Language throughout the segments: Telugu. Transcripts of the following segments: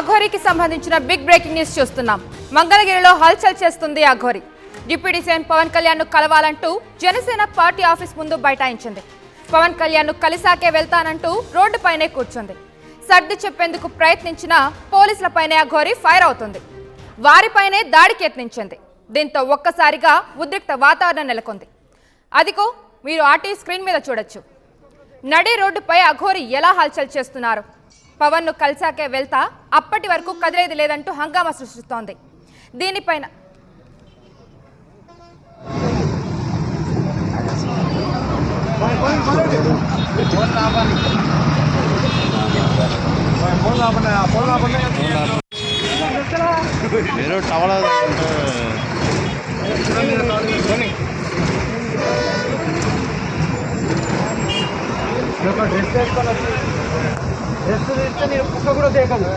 అఘోరికి సంబంధించిన బిగ్ బ్రేకింగ్ న్యూస్ చూస్తున్నాం. మంగళగిరిలో హల్చల్ చేస్తుంది అఘోరి. డిప్యూటీ సీఎం పవన్ కళ్యాణ్ ను కలవాలంటూ జనసేన పార్టీ ఆఫీస్ ముందు బైఠాయించింది. పవన్ కళ్యాణ్ ను కలిసాకే వెళ్తానంటూ రోడ్డుపైనే కూర్చుంది. సర్ది చెప్పేందుకు ప్రయత్నించిన పోలీసులపైనే అఘోరి ఫైర్ అవుతుంది. వారిపైనే దాడికి యత్నించింది. దీంతో ఒక్కసారిగా ఉద్రిక్త వాతావరణం నెలకొంది. అదిగో మీరు ఆర్టీవీ స్క్రీన్ మీద చూడొచ్చు. నడి రోడ్డుపై అఘోరి ఎలా హల్చల్ చేస్తున్నారు. పవన్ ను కలిసాకే వెళ్తా, అప్పటి వరకు కదిలేది లేదంటూ హంగామా సృష్టిస్తోంది. దీనిపైన డ్రెస్ వేసుకొని వచ్చి డ్రెస్ తీస్తే నేను కుక్క కూడా దేకదు.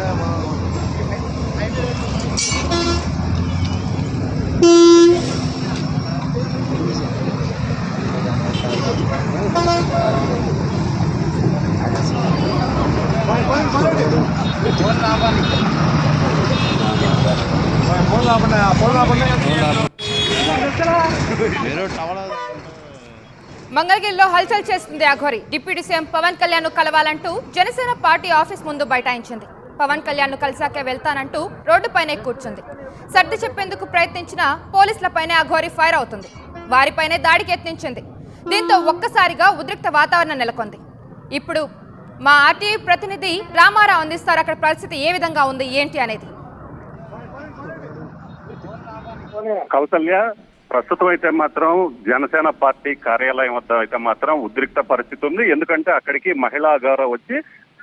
మంగళగిరిలో హల్చల్ చేస్తుంది అఘోరి. డిప్యూటీ సీఎం పవన్ కళ్యాణ్ ను కలవాలంటూ జనసేన పార్టీ ఆఫీస్ ముందు బైఠాయించింది. పవన్ కళ్యాణ్ ను కలిసాకే వెళ్తానంటూ రోడ్డుపైనే కూర్చుంది. సర్ది చెప్పేందుకు ప్రయత్నించిన పోలీసులపైనే అఘోరి ఫైర్ అవుతుంది. వారిపైనే దాడికి యత్నించింది. దీంతో ఒక్కసారిగా ఉద్రిక్త వాతావరణం నెలకొంది. ఇప్పుడు మా ఆర్టీవీ ప్రతినిధి రామారావు అందిస్తారు. అక్కడ పరిస్థితి ఏ విధంగా ఉంది ఏంటి అనేది. కౌసల్య, ప్రస్తుతం అయితే మాత్రం జనసేన పార్టీ కార్యాలయం వద్ద అయితే మాత్రం ఉద్రిక్త పరిస్థితి ఉంది. ఎందుకంటే అక్కడికి మహిళా గౌరవ వచ్చి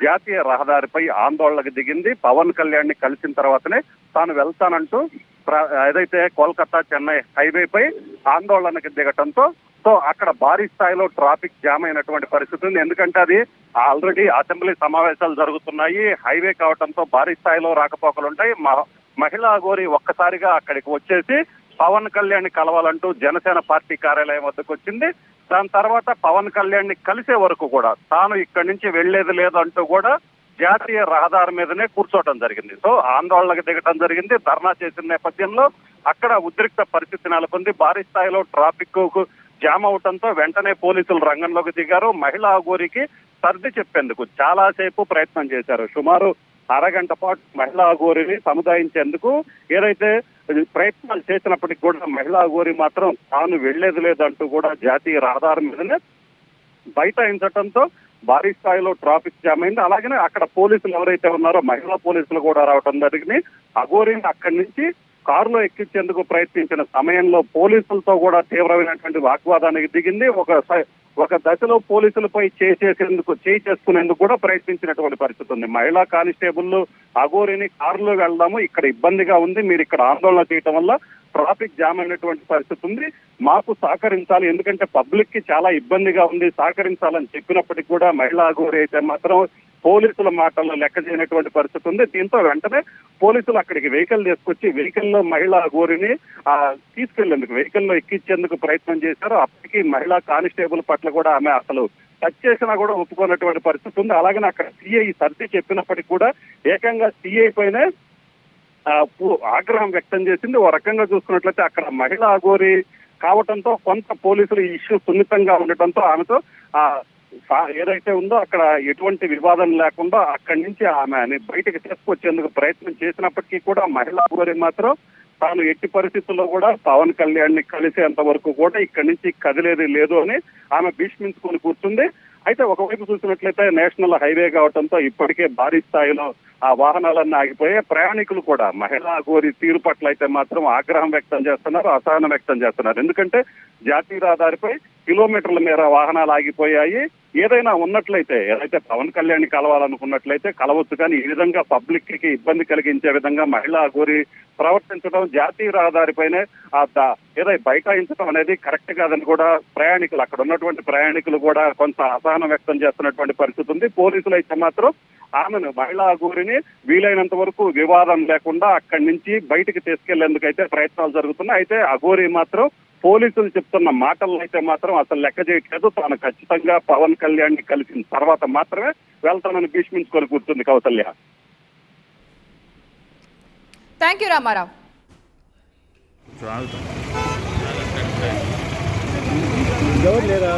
జాతీయ రహదారిపై ఆందోళనకు దిగింది. పవన్ కళ్యాణ్ ని కలిసిన తర్వాతనే తాను వెళ్తానంటూ ఏదైతే కోల్కతా చెన్నై హైవేపై ఆందోళనకు దిగటంతో అక్కడ భారీ స్థాయిలో ట్రాఫిక్ జామ్ అయినటువంటి పరిస్థితి ఉంది. ఎందుకంటే అది ఆల్రెడీ అసెంబ్లీ సమావేశాలు జరుగుతున్నాయి. హైవే కావడంతో భారీ స్థాయిలో రాకపోకలుంటాయి. మహిళా గోరి ఒక్కసారిగా అక్కడికి వచ్చేసి పవన్ కళ్యాణ్ ని కలవాలంటూ జనసేన పార్టీ కార్యాలయం వద్దకు వచ్చింది. దాని తర్వాత పవన్ కళ్యాణ్ ని కలిసే వరకు కూడా తాను ఇక్కడి నుంచి వెళ్లేది లేదంటూ కూడా జాతీయ రహదారి మీదనే కూర్చోవడం జరిగింది. ఆందోళనకు దిగటం జరిగింది. ధర్నా చేసిన నేపథ్యంలో అక్కడ ఉద్రిక్త పరిస్థితి నెలకొంది. భారీ స్థాయిలో ట్రాఫిక్ జామ్ అవడంతో వెంటనే పోలీసులు రంగంలోకి దిగారు. మహిళా గోరికి సర్ది చెప్పేందుకు చాలాసేపు ప్రయత్నం చేశారు. సుమారు అరగంట పాటు మహిళా గోరిని సముదాయించేందుకు ఏదైతే ప్రయత్నాలు చేసినప్పటికీ కూడా మహిళా గోరి మాత్రం తాను వెళ్లేది లేదంటూ కూడా జాతీయ రహదారి మీదనే బైఠాయించడంతో భారీ స్థాయిలో ట్రాఫిక్ జామ్ అయింది. అలాగనే అక్కడ పోలీసులు ఎవరైతే ఉన్నారో మహిళా పోలీసులు కూడా రావడం జరిగింది. అఘోరిని అక్కడి నుంచి కారులో ఎక్కించేందుకు ప్రయత్నించిన సమయంలో పోలీసులతో కూడా తీవ్రమైనటువంటి వాగ్వాదానికి దిగింది. ఒక దశలో పోలీసులపై చేయి చేసుకునేందుకు కూడా ప్రయత్నించినటువంటి పరిస్థితి ఉంది. మహిళా కానిస్టేబుల్ అఘోరిని కారులో వెళ్దాము, ఇక్కడ ఇబ్బందిగా ఉంది, మీరు ఇక్కడ ఆందోళన చేయటం వల్ల ట్రాఫిక్ జామ్ అయినటువంటి పరిస్థితి ఉంది, మాకు సహకరించాలి, ఎందుకంటే పబ్లిక్ కి చాలా ఇబ్బందిగా ఉంది, సహకరించాలని చెప్పినప్పటికీ కూడా మహిళా అఘోరి అయితే మాత్రం పోలీసుల మాటల్లో లెక్క చేయనటువంటి పరిస్థితి ఉంది. దీంతో వెంటనే పోలీసులు అక్కడికి వెహికల్ తీసుకొచ్చి వెహికల్లో మహిళా అఘోరిని తీసుకెళ్లేందుకు వెహికల్లో ఎక్కించేందుకు ప్రయత్నం చేశారు. అప్పటికి మహిళా కానిస్టేబుల్ పట్ల కూడా ఆమె అసలు టచ్ చేసినా కూడా ఒప్పుకున్నటువంటి పరిస్థితి ఉంది. అలాగనే అక్కడ సిఐ సర్ది చెప్పినప్పటికీ కూడా ఏకంగా సిఐ పైనే ఆగ్రహం వ్యక్తం చేసింది. ఓ రకంగా చూసుకున్నట్లయితే అక్కడ మహిళా అఘోరి కావటంతో కొంత పోలీసులు ఈ ఇష్యూ సున్నితంగా ఉండటంతో ఆమెతో ఏదైతే ఉందో అక్కడ ఎటువంటి వివాదం లేకుండా అక్కడి నుంచి ఆమె బయటకు తీసుకొచ్చేందుకు ప్రయత్నం చేసినప్పటికీ కూడా మహిళా అఘోరి మాత్రం తాను ఎట్టి పరిస్థితుల్లో కూడా పవన్ కళ్యాణ్ ని కలిసేంత వరకు కూడా ఇక్కడి నుంచి కదిలేది లేదు అని ఆమె భీష్మించుకొని కూర్చుంది. అయితే ఒకవైపు చూసినట్లయితే నేషనల్ హైవే కావడంతో ఇప్పటికే భారీ స్థాయిలో ఆ వాహనాలన్నీ ఆగిపోయాయి. ప్రయాణికులు కూడా మహిళా అఘోరి తీరు పట్ల అయితే మాత్రం ఆగ్రహం వ్యక్తం చేస్తున్నారు, అసహనం వ్యక్తం చేస్తున్నారు. ఎందుకంటే జాతీయ రహదారిపై కిలోమీటర్ల మేర వాహనాలు ఆగిపోయాయి. ఏదైనా ఉన్నట్లయితే ఏదైతే పవన్ కళ్యాణ్ కలవాలనుకున్నట్లయితే కలవచ్చు, కానీ ఈ విధంగా పబ్లిక్ కి ఇబ్బంది కలిగించే విధంగా మహిళా అఘోరి ప్రవర్తించడం, జాతీయ రహదారిపైనే ఏదైతే బైఠాయించడం అనేది కరెక్ట్ కాదని కూడా ప్రయాణికులు అక్కడ ఉన్నటువంటి ప్రయాణికులు కూడా కొంత అసహనం వ్యక్తం చేస్తున్నటువంటి పరిస్థితి ఉంది. పోలీసులు అయితే మాత్రం ఆమెను మహిళా అఘోరిని వీలైనంత వరకు వివాదం లేకుండా అక్కడి నుంచి బయటికి తీసుకెళ్లేందుకు అయితే ప్రయత్నాలు జరుగుతున్నాయి. అయితే అఘోరి మాత్రం పోలీసులు చెప్తున్న మాటలను అయితే మాత్రం అసలు లెక్క చేయట్లేదు. తాను ఖచ్చితంగా పవన్ కళ్యాణ్ ని కలిసిన తర్వాత మాత్రమే వెళ్తానని భీష్మించుకొని కూర్చుంది కౌసల్య. Thank you Ramarao. ఎవరు లేరా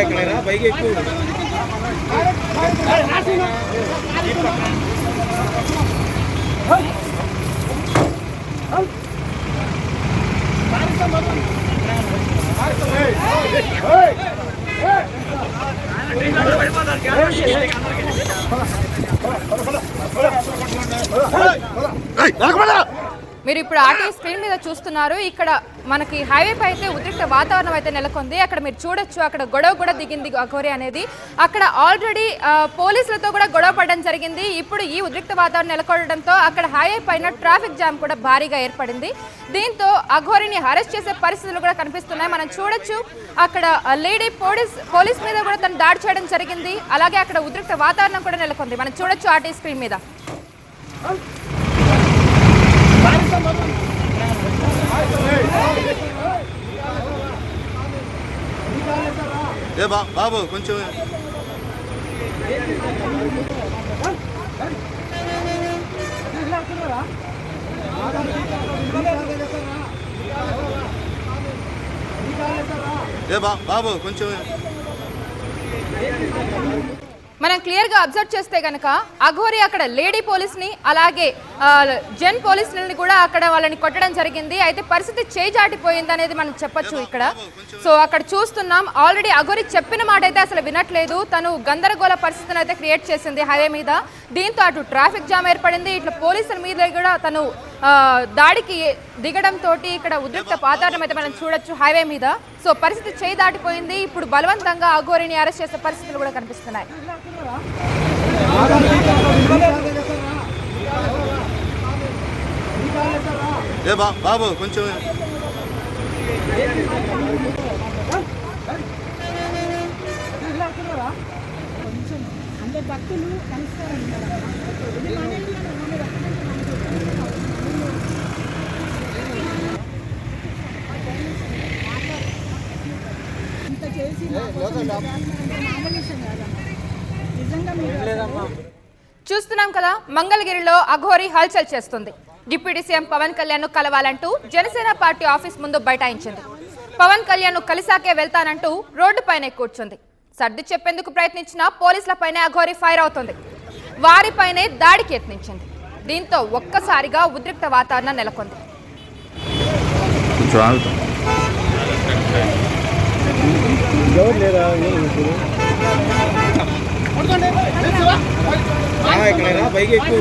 ఎక్కడైనా పైకి ఎక్కువ మీరు ఇప్పుడు ఆర్టీవీ స్క్రీన్ మీద చూస్తున్నారు. ఇక్కడ మనకి హైవే పై అయితే ఉద్రిక్త వాతావరణం అయితే నెలకొంది. అక్కడ మీరు చూడొచ్చు, అక్కడ గొడవ కూడా దిగింది అఘోరి అనేది. అక్కడ ఆల్రెడీ పోలీసులతో కూడా గొడవ పడడం జరిగింది. ఇప్పుడు ఈ ఉద్రిక్త వాతావరణం నెలకొనడంతో అక్కడ హైవే పైన ట్రాఫిక్ జామ్ కూడా భారీగా ఏర్పడింది. దీంతో అఘోరిని అరెస్ట్ చేసే పరిస్థితులు కూడా కనిపిస్తున్నాయి. మనం చూడొచ్చు, అక్కడ లేడీ పోలీస్ మీద కూడా తను దాడి చేయడం జరిగింది. అలాగే అక్కడ ఉద్రిక్త వాతావరణం కూడా నెలకొంది. మనం చూడొచ్చు ఆర్టీవీ స్క్రీన్ మీద. ఏ బాబు కొంచెం ఏ బాబు కొంచెం మనం క్లియర్గా అబ్జర్వ్ చేస్తే కనుక అఘోరి అక్కడ లేడీ పోలీస్ని అలాగే జెన్ పోలీసులని కూడా అక్కడ వాళ్ళని కొట్టడం జరిగింది. అయితే పరిస్థితి చేజాటిపోయింది అనేది మనం చెప్పొచ్చు ఇక్కడ. సో అక్కడ చూస్తున్నాం, ఆల్రెడీ అఘోరి చెప్పిన మాట అయితే అసలు వినట్లేదు. తను గందరగోళ పరిస్థితిని అయితే క్రియేట్ చేసింది హైవే మీద. దీంతో అటు ట్రాఫిక్ జామ్ ఏర్పడింది, ఇట్లా పోలీసుల మీద కూడా తను దాడికి దిగడంతో ఇక్కడ ఉద్రిక్త వాతావరణం అయితే మనం చూడొచ్చు హైవే మీద. సో పరిస్థితి చేయి దాటిపోయింది. ఇప్పుడు బలవంతంగా అఘోరిని అరెస్ట్ చేసే పరిస్థితులు కూడా కనిపిస్తున్నాయి. ఏ బాబు కొంచెం భక్తులు ఇంత చేసి చూస్తున్నాం కదా, మంగళగిరిలో అఘోరి హల్చల్ చేస్తుంది. డిప్యూటీ సీఎం పవన్ కళ్యాణ్ కలవాలంటూ జనసేన పార్టీ ఆఫీస్ ముందు బైఠాయించింది. పవన్ కళ్యాణ్ కలిసాకే వెళ్తానంటూ రోడ్డుపైనే కూర్చుంది. సర్ది చెప్పేందుకు ప్రయత్నించిన పోలీసులపైనే అఘోరి ఫైర్ అవుతుంది. వారిపైనే దాడికి యత్నించింది. దీంతో ఒక్కసారిగా ఉద్రిక్త వాతావరణం నెలకొంది. ఎవరు లేరా ఎక్కడైనా పైకి ఎక్కువ